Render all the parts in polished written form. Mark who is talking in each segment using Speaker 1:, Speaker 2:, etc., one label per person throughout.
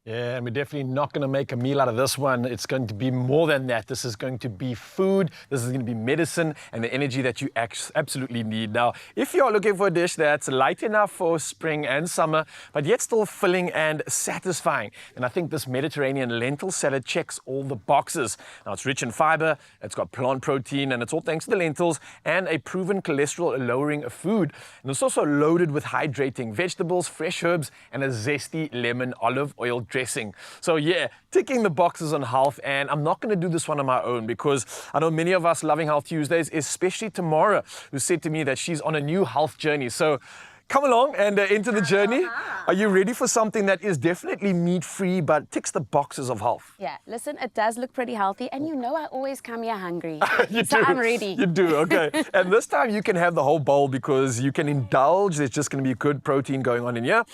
Speaker 1: Yeah, and we're definitely not going to make a meal out of this one. It's going to be more than that. This is going to be food. This is going to be medicine and the energy that you absolutely need. Now, if you're looking for a dish that's light enough for spring and summer, but yet still filling and satisfying, then I think this Mediterranean lentil salad checks all the boxes. Now, it's rich in fiber, it's got plant protein, and it's all thanks to the lentils and a proven cholesterol-lowering food. And it's also loaded with hydrating vegetables, fresh herbs, and a zesty lemon olive oil dressing. So yeah, ticking the boxes on health, and I'm not going to do this one on my own because I know many of us loving Health Tuesdays, especially Tamara, who said to me that she's on a new health journey. So come along and enter the journey. Are you ready for something that is definitely meat-free but ticks the boxes of health?
Speaker 2: Yeah, listen, it does look pretty healthy, and you know I always come here hungry.
Speaker 1: You
Speaker 2: so
Speaker 1: do.
Speaker 2: I'm ready.
Speaker 1: You do, okay. And this time you can have the whole bowl because you can indulge. There's just going to be good protein going on in here.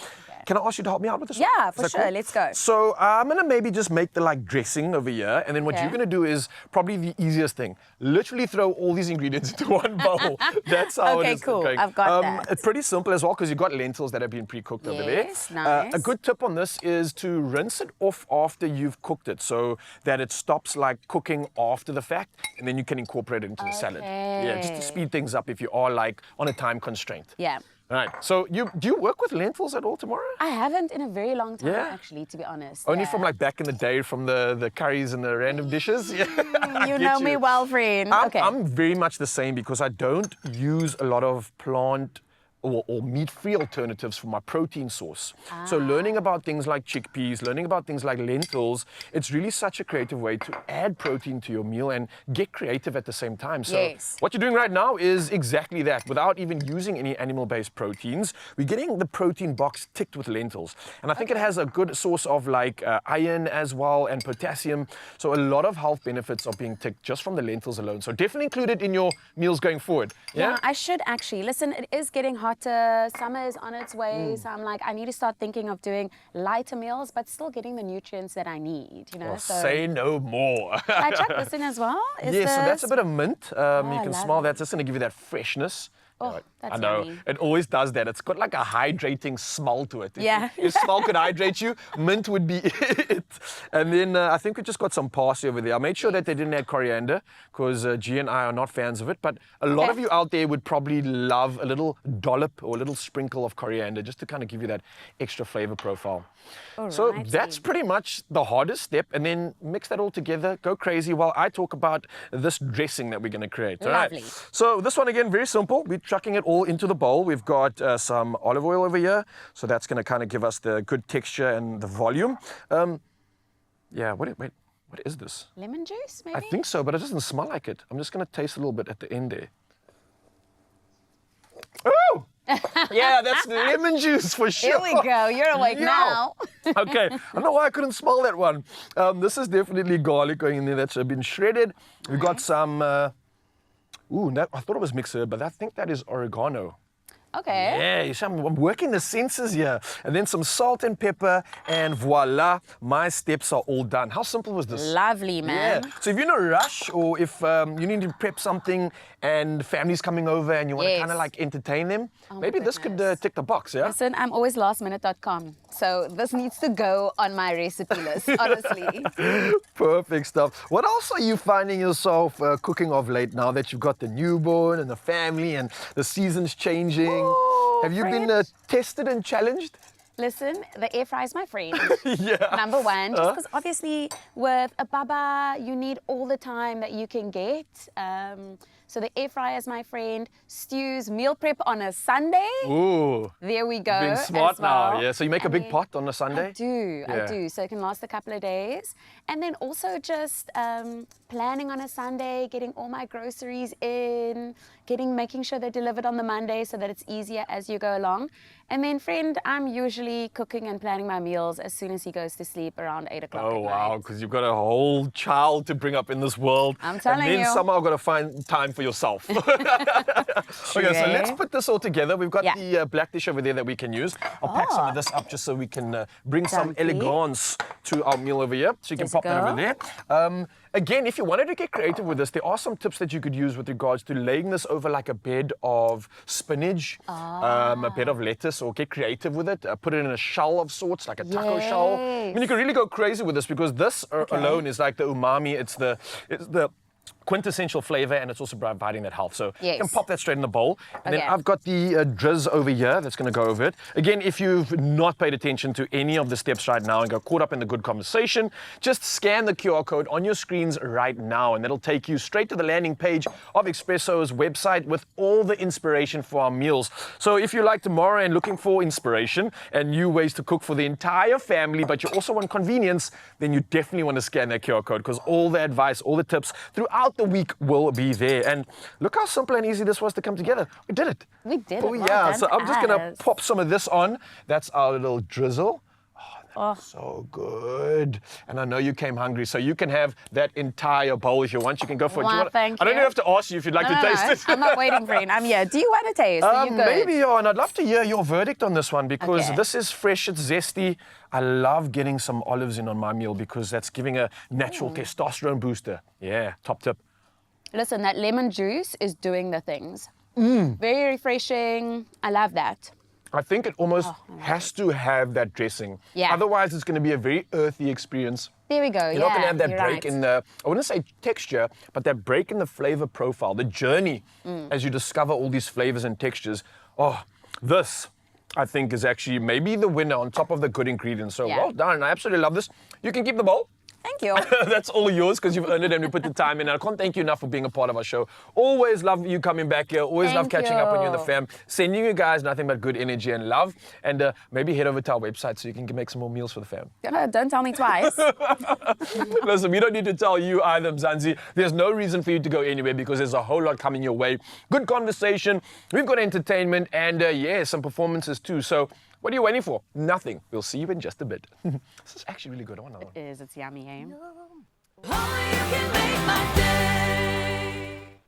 Speaker 1: Can I ask you to help me out with this?
Speaker 2: Yeah, for sure. Cool? Let's go.
Speaker 1: So I'm going to maybe just make the dressing over here. And then what you're going to do is probably the easiest thing. Literally throw all these ingredients into one bowl. That's how it is.
Speaker 2: Okay, cool.
Speaker 1: Going.
Speaker 2: I've got that.
Speaker 1: It's pretty simple as well because you've got lentils that have been pre-cooked over there.
Speaker 2: Yes, nice.
Speaker 1: A good tip on this is to rinse it off after you've cooked it so that it stops cooking after the fact, and then you can incorporate it into the salad. Yeah, just to speed things up if you are on a time constraint.
Speaker 2: Yeah.
Speaker 1: All right, so do you work with lentils at all, Tamara?
Speaker 2: I haven't in a very long time, actually, to be honest.
Speaker 1: Only from back in the day, from the curries and the random dishes? Yeah.
Speaker 2: You know me well, friend.
Speaker 1: I'm very much the same because I don't use a lot of plant or meat-free alternatives for my protein source. So learning about things like chickpeas, learning about things like lentils, it's really such a creative way to add protein to your meal and get creative at the same time. So what you're doing right now is exactly that. Without even using any animal-based proteins, we're getting the protein box ticked with lentils. And I think it has a good source of iron as well and potassium. So a lot of health benefits are being ticked just from the lentils alone. So definitely include it in your meals going forward.
Speaker 2: Yeah, I should actually. Listen, it is getting hot. Summer is on its way, so I'm I need to start thinking of doing lighter meals, but still getting the nutrients that I need, you know.
Speaker 1: Well, say no more.
Speaker 2: Should I chuck this in as well?
Speaker 1: So that's a bit of mint. You can smell that. It's just going to give you that freshness.
Speaker 2: Oh, that's
Speaker 1: I know.
Speaker 2: yummy.
Speaker 1: It always does that. It's got a hydrating smell to it.
Speaker 2: Yeah.
Speaker 1: If smell could hydrate you, mint would be it. And then I think we just got some parsley over there. I made sure that they didn't add coriander because G and I are not fans of it. But a lot of you out there would probably love a little dollop or a little sprinkle of coriander just to kind of give you that extra flavor profile. So that's pretty much the hardest step. And then mix that all together, go crazy while I talk about this dressing that we're going to create.
Speaker 2: Lovely.
Speaker 1: All right. So this one, again, very simple. We're chucking it all into the bowl. We've got some olive oil over here. So that's going to kind of give us the good texture and the volume. Wait, what is this?
Speaker 2: Lemon juice, maybe?
Speaker 1: I think so, but it doesn't smell like it. I'm just going to taste a little bit at the end there. Oh! Yeah, that's lemon juice for sure.
Speaker 2: Here we go. You're awake now.
Speaker 1: Okay. I don't know why I couldn't smell that one. This is definitely garlic going in there that's been shredded. We've got some... I thought it was mixed herb, but I think that is oregano.
Speaker 2: Okay.
Speaker 1: Yeah, you see, I'm working the senses here. And then some salt and pepper, and voila, my steps are all done. How simple was this?
Speaker 2: Lovely, man.
Speaker 1: Yeah. So if you're in a rush or if you need to prep something and family's coming over and you want to kind of entertain them, maybe this could tick the box, yeah?
Speaker 2: Listen, I'm always lastminute.com. So this needs to go on my recipe list, honestly.
Speaker 1: Perfect stuff. What else are you finding yourself cooking of late now that you've got the newborn and the family and the season's changing? Have you been tested and challenged?
Speaker 2: Listen, the air fry is my friend.
Speaker 1: Yeah.
Speaker 2: Number one, just because obviously with a baba, you need all the time that you can get. So the air fryer is my friend. Stews, meal prep on a Sunday.
Speaker 1: Ooh.
Speaker 2: There we go.
Speaker 1: Being smart now, yeah. So you make a big pot on a Sunday?
Speaker 2: I do. So it can last a couple of days. And then also just planning on a Sunday, getting all my groceries in, making sure they're delivered on the Monday so that it's easier as you go along. And then, friend, I'm usually cooking and planning my meals as soon as he goes to sleep around 8 o'clock.
Speaker 1: Oh, wow, because you've got a whole child to bring up in this world.
Speaker 2: I'm telling you.
Speaker 1: And then somehow I've got to find time for yourself. Okay, so let's put this all together. We've got the black dish over there that we can use. I'll pack some of this up just so we can bring some elegance to our meal over here. So you can pop that over there. Again, if you wanted to get creative with this, there are some tips that you could use with regards to laying this over like a bed of spinach, a bed of lettuce, or get creative with it. Put it in a shell of sorts, like a taco shell. I mean, you can really go crazy with this because this alone is like the umami. It's the quintessential flavor, and it's also providing that health. So you can pop that straight in the bowl. And then I've got the drizz over here that's going to go over it. Again, if you've not paid attention to any of the steps right now and got caught up in the good conversation, just scan the QR code on your screens right now, and that'll take you straight to the landing page of Expresso's website with all the inspiration for our meals. So if you're like tomorrow and looking for inspiration and new ways to cook for the entire family, but you also want convenience, then you definitely want to scan that QR code, because all the advice, all the tips throughout the week will be there. And look how simple and easy this was to come together. We did it.
Speaker 2: We did it.
Speaker 1: Oh yeah, so I'm just gonna pop some of this on. That's our little drizzle. That's so good. And I know you came hungry, so you can have that entire bowl if you want. You can go for it.
Speaker 2: Thank you.
Speaker 1: I don't even have to ask you if you'd like to taste it.
Speaker 2: I'm not waiting for it. I'm here. Do you want to taste? Are you good?
Speaker 1: Maybe, and I'd love to hear your verdict on this one, because this is fresh, it's zesty. I love getting some olives in on my meal because that's giving a natural testosterone booster. Yeah, top tip.
Speaker 2: Listen, that lemon juice is doing the things. Very refreshing. I love that.
Speaker 1: I think it almost has to have that dressing.
Speaker 2: Yeah.
Speaker 1: Otherwise, it's going to be a very earthy experience.
Speaker 2: There we go.
Speaker 1: You're not going to have that break in the, I wouldn't say texture, but that break in the flavor profile, the journey as you discover all these flavors and textures. Oh, this, I think, is actually maybe the winner on top of the good ingredients. So well done. I absolutely love this. You can keep the bowl.
Speaker 2: Thank you.
Speaker 1: That's all yours because you've earned it and we put the time in. I can't thank you enough for being a part of our show. Always love you coming back here. Always love catching up on you and the fam. Sending you guys nothing but good energy and love. And maybe head over to our website so you can make some more meals for the fam.
Speaker 2: Don't tell me twice.
Speaker 1: Listen, we don't need to tell you either, Mzansi. There's no reason for you to go anywhere because there's a whole lot coming your way. Good conversation. We've got entertainment and some performances too. So what are you waiting for? Nothing. We'll see you in just a bit. This is actually really good. I want another one.
Speaker 2: It is. It's yummy, eh?